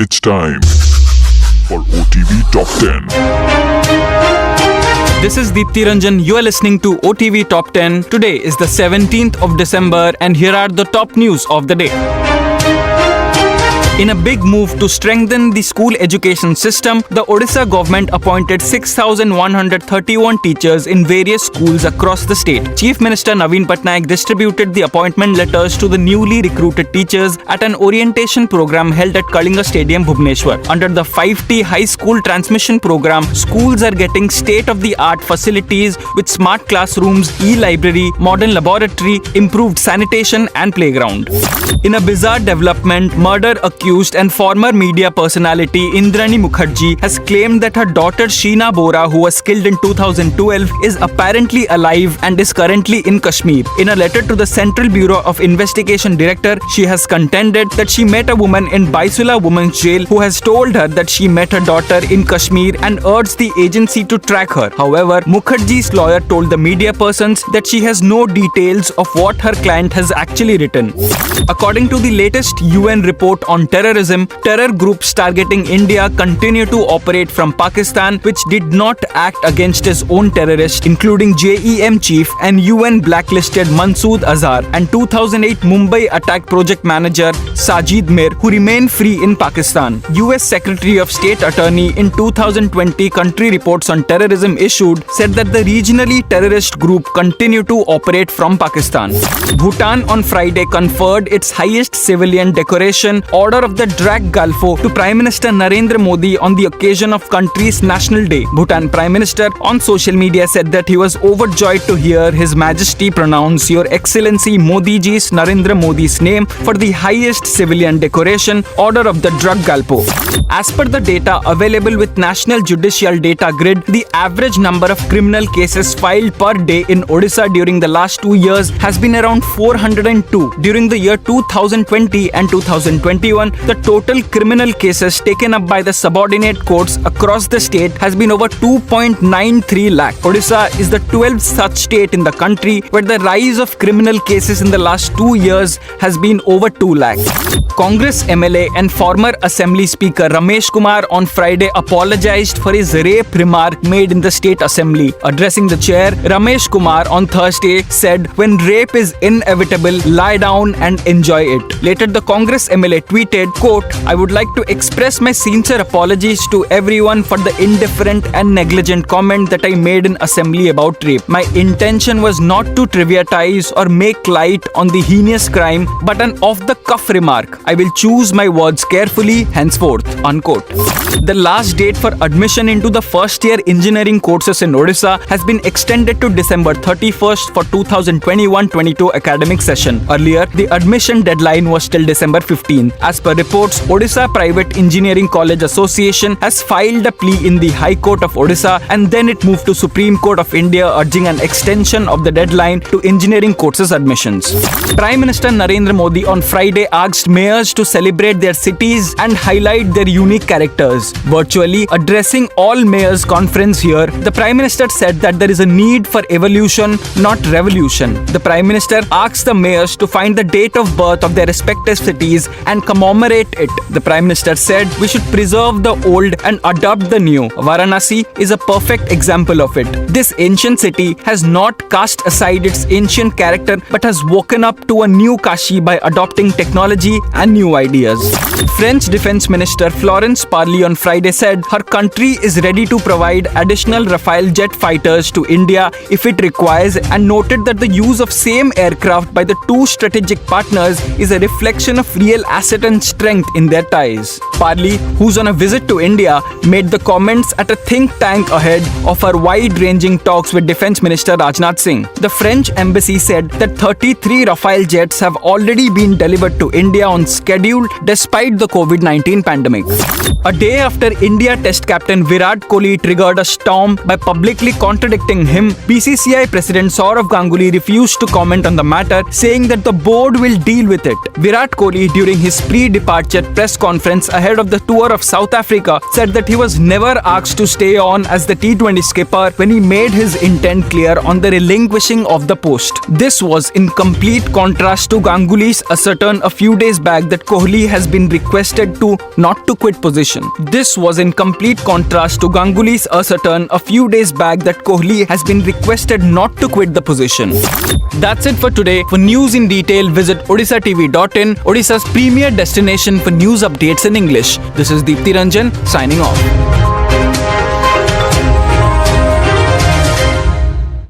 It's time for OTV Top 10. This is Deepthi Ranjan. You are listening to OTV Top 10. Today is the 17th of December and here are the top news of the day. In a big move to strengthen the school education system, the Odisha government appointed 6,131 teachers in various schools across the state. Chief Minister Naveen Patnaik distributed the appointment letters to the newly recruited teachers at an orientation program held at Kalinga Stadium, Bhubaneswar. Under the 5T High School Transmission Program, schools are getting state-of-the-art facilities with smart classrooms, e-library, modern laboratory, improved sanitation and playground. In a bizarre development, murder accused and former media personality Indrani Mukherjee has claimed that her daughter Sheena Bora, who was killed in 2012, is apparently alive and is currently in Kashmir. In a letter to the Central Bureau of Investigation Director, she has contended that she met a woman in Baisula Women's Jail who has told her that she met her daughter in Kashmir and urged the agency to track her. However, Mukherjee's lawyer told the media persons that she has no details of what her client has actually written. According to the latest UN report on terrorism, terror groups targeting India continue to operate from Pakistan, which did not act against its own terrorists, including JEM chief and UN blacklisted Masood Azhar and 2008 Mumbai attack project manager Sajid Mir, who remain free in Pakistan. US Secretary of State Attorney in 2020 country reports on terrorism issued said that the regionally terrorist group continue to operate from Pakistan. Bhutan on Friday conferred its highest civilian decoration, Order of the Drag Galfo, to Prime Minister Narendra Modi on the occasion of country's National Day. Bhutan Prime Minister on social media said that he was overjoyed to hear His Majesty pronounce Your Excellency Modi Ji's Narendra Modi's name for the highest civilian decoration, Order of the Drag Galfo. As per the data available with National Judicial Data Grid, the average number of criminal cases filed per day in Odisha during the last 2 years has been around 402. During the year 2020 and 2021, the total criminal cases taken up by the subordinate courts across the state has been over 2.93 lakh. Odisha is the 12th such state in the country where the rise of criminal cases in the last 2 years has been over 2 lakh. Congress MLA and former Assembly Speaker Ramesh Kumar on Friday apologized for his rape remark made in the State Assembly. Addressing the chair, Ramesh Kumar on Thursday said, "When rape is inevitable, lie down and enjoy it." Later, the Congress MLA tweeted, quote, "I would like to express my sincere apologies to everyone for the indifferent and negligent comment that I made in Assembly about rape. My intention was not to trivialize or make light on the heinous crime, but an off-the-cuff remark. I will choose my words carefully henceforth," unquote. The last date for admission into the first-year engineering courses in Odisha has been extended to December 31st for 2021-22 academic session. Earlier, the admission deadline was till December 15. As per reports, Odisha Private Engineering College Association has filed a plea in the High Court of Odisha and then it moved to Supreme Court of India urging an extension of the deadline to engineering courses admissions. Prime Minister Narendra Modi on Friday asked mayors to celebrate their cities and highlight their unique characters. Virtually addressing all mayors conference here, the Prime Minister said that there is a need for evolution, not revolution. The Prime Minister asked the mayors to find the date of birth of their respective cities and commemorate it. The Prime Minister said we should preserve the old and adopt the new. Varanasi is a perfect example of it. This ancient city has not cast aside its ancient character but has woken up to a new Kashi by adopting technology and new ideas. French Defense Minister Florence Parly on Friday said her country is ready to provide additional Rafale jet fighters to India if it requires and noted that the use of same aircraft by the two strategic partners is a reflection of real asset and strength in their ties. Parly, who's on a visit to India, made the comments at a think tank ahead of her wide-ranging talks with Defense Minister Rajnath Singh. The French embassy said that 33 Rafale jets have already been delivered to India on schedule despite the COVID-19 pandemic. A day after India Test captain Virat Kohli triggered a storm by publicly contradicting him, BCCI President Sourav Ganguly refused to comment on the matter, saying that the board will deal with it. Virat Kohli, during his pre-departure press conference ahead of the tour of South Africa, said that he was never asked to stay on as the T20 skipper when he made his intent clear on the relinquishing of the post. This was in complete contrast to Ganguly's assertion a few days back that Kohli has been requested to not to quit position. This was in complete contrast to Ganguly's assertion a few days back that Kohli has been requested not to quit the position. That's it for today. For news in detail, visit odishatv.in, Odisha's premier destination for news updates in English. This is Deepthi Ranjan signing off.